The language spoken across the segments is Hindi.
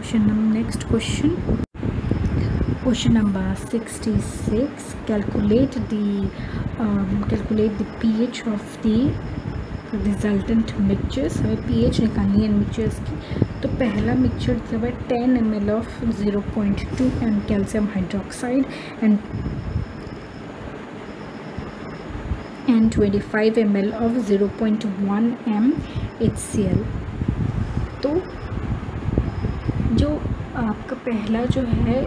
Next question. Question number 66. Calculate the pH of the resultant mixtures. हमें pH निकालनी है मिक्सचर्स की. तो पहला मिक्सचर दिया हुआ है 10 ml of 0.2 M calcium hydroxide and 25 ml of 0.1 M HCl. तो जो आपका पहला जो है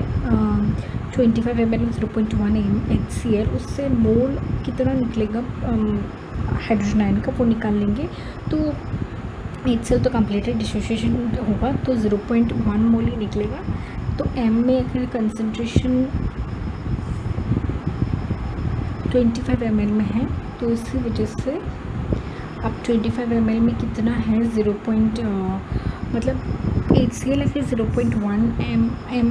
25 ml 0.1 HCl, उससे मोल कितना निकलेगा हाइड्रोजन आयन का, वो निकाल लेंगे. तो HCl तो कंप्लीटेड डिसोसिएशन होगा, तो 0.1 मोल ही निकलेगा. तो M में अगर कंसनट्रेशन 25 ml में है, तो इसी वजह से अब 25 ml में कितना है मतलब HCl अगर 0.1 m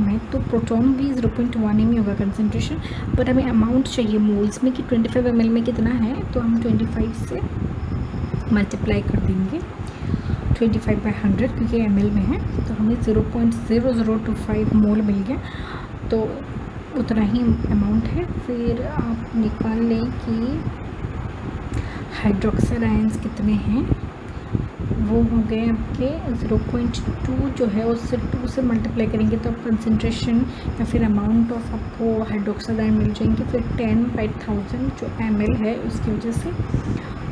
है, तो प्रोटॉन भी 0.1 m ही होगा कंसनट्रेशन. बट हमें अमाउंट चाहिए मोल्स में कि 25 ml में कितना है, तो हम 25 से मल्टीप्लाई कर देंगे 25/100 क्योंकि ml में है. तो हमें 0.0025 मोल मिल गया. तो उतना ही अमाउंट है. फिर आप निकाल लें कि हाइड्रोक्साइड आयंस कितने हैं. वो हो गए आपके 0.2 जो है उससे 2 से मल्टीप्लाई करेंगे तो आप कंसनट्रेशन या फिर अमाउंट ऑफ आपको हाइड्रोक्साइड आयन मिल जाएंगे. फिर 10/1000 जो ml है उसकी वजह से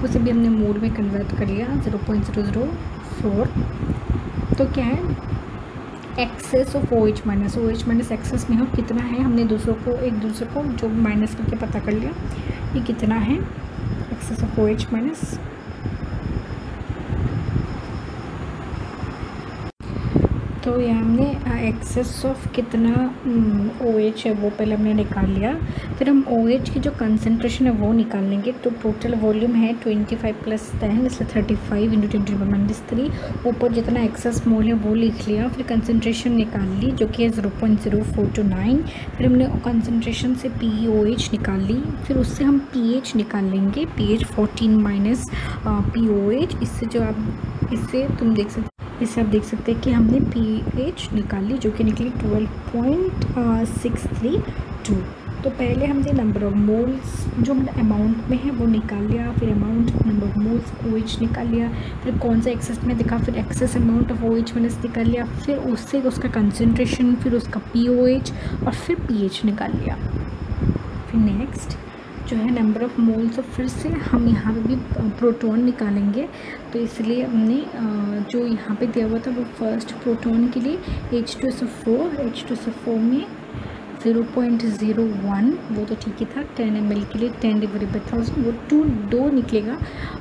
उसे भी हमने मोल में कन्वर्ट कर लिया 0.004. तो क्या है excess of OH minus excess में हो कितना है, हमने एक दूसरे को जो माइनस करके पता कर लिया. ये कितना है एक्सेस ऑफ OH माइनस. तो ये हमने एक्सेस ऑफ कितना OH है वो पहले हमने निकाल लिया. फिर हम OH की जो कंसनट्रेशन है वो निकाल लेंगे. तो टोटल वॉल्यूम है 25 + 10 इसलिए 35 × 10⁻³ ऊपर जितना एक्सेस मोल है वो लिख लिया. फिर कंसनट्रेशन निकाल ली जो कि है 0.0429. फिर हमने कंसनट्रेशन से POH निकाल ली. फिर उससे हम pH निकाल लेंगे. pH 14 - POH. इससे आप देख सकते हैं कि हमने pH निकाल ली जो कि निकली 12.632. तो पहले हमने नंबर ऑफ मोल्स जो अमाउंट में है वो निकाल लिया. फिर amount number of moles OH निकाल लिया. फिर कौन सा एक्सेस में दिखा, फिर excess amount of OH minus निकाल लिया. फिर उससे उसका कंसनट्रेशन, फिर उसका POH और फिर pH निकाल लिया. फिर नेक्स्ट जो है नंबर ऑफ़ मोल्स. और फिर से हम यहाँ पे भी प्रोटॉन निकालेंगे. तो इसलिए हमने जो यहाँ पे दिया हुआ था वो फर्स्ट प्रोटॉन के लिए H2SO4 में 0.01 वो तो ठीक ही था. 10 ml के लिए 10/1000 वो 2 निकलेगा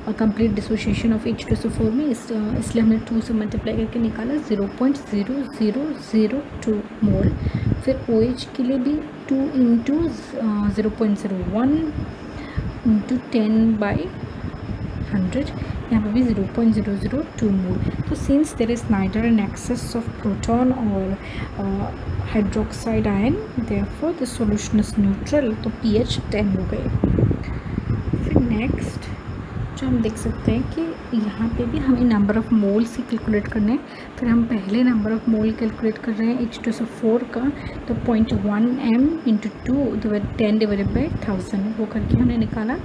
और कंप्लीट डिसोसिएशन ऑफ H2SO4 में. इसलिए हमने 2 से मल्टीप्लाई करके निकाला 0.0002 मोल. फिर OH के लिए भी 2 × 0.01 × 10/100. यहाँ पर भी 0.002 मोल. तो since there is neither an excess of proton और hydroxide ion therefore the solution is neutral. तो pH 10 हो गए. फिर नेक्स्ट जो हम देख सकते हैं कि यहाँ पे भी हमें number of moles he calculate करने हैं. फिर हम पहले नंबर ऑफ़ मोल कैलकुलेट कर रहे हैं H2SO4 का. तो 0.1 m × 2 10/1000 वो करके हमने निकाला.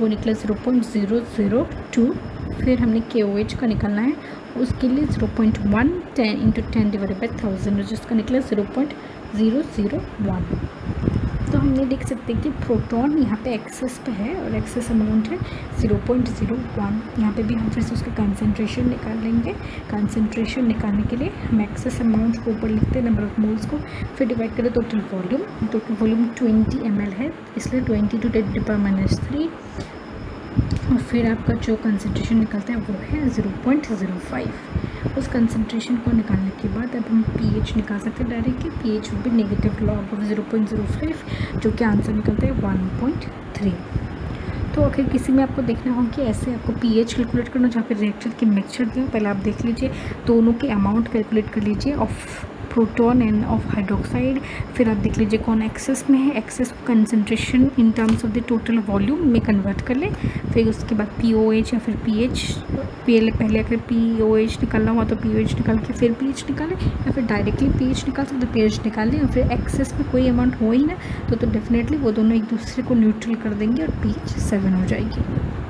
वो निकला 0.002. फिर हमने KOH का निकालना है. उसके लिए 0.1 10 × 10/1000 जिसका निकला 0.001. तो हमने देख सकते हैं कि प्रोटॉन यहाँ पे एक्सेस पे है और एक्सेस अमाउंट है 0.01. यहाँ पे भी हम फिर से उसका कंसनट्रेशन निकाल लेंगे. कंसनट्रेशन निकालने के लिए हम एक्सेस अमाउंट को ऊपर लिखते हैं नंबर ऑफ मोल्स को. फिर डिवाइड करें टोटल वॉल्यूम 20 ml है इसलिए 20 × 10⁻³ और फिर आपका जो कंसनट्रेशन निकलता है वो है 0.05. उस कंसनट्रेशन को निकालने के बाद अब हम pH निकाल सकते हैं डायरेक्टली. pH भी नेगेटिव लॉग ऑफ 0.05 जो कि आंसर निकलता है 1.3. तो अगर किसी में आपको देखना हो कि ऐसे आपको pH कैलकुलेट करना जहाँ पे रिएक्टर के मिक्सचर दिया, पहले आप देख लीजिए दोनों के अमाउंट कैलकुलेट कर लीजिए of proton and of hydroxide. फिर आप देख लीजिए कौन एक्सेस में है, excess concentration in terms of the total volume में कन्वर्ट कर ले। फिर उसके बाद POH या फिर pH, पहले अगर POH निकालना हुआ तो POH निकाल के फिर pH निकालें, या फिर डायरेक्टली pH निकाल सकते तो pH निकाल लें। और फिर एक्सेस में कोई अमाउंट हो ही ना तो डेफिनेटली वो दोनों एक दूसरे को न्यूट्रल कर देंगे और pH 7 हो जाएगी।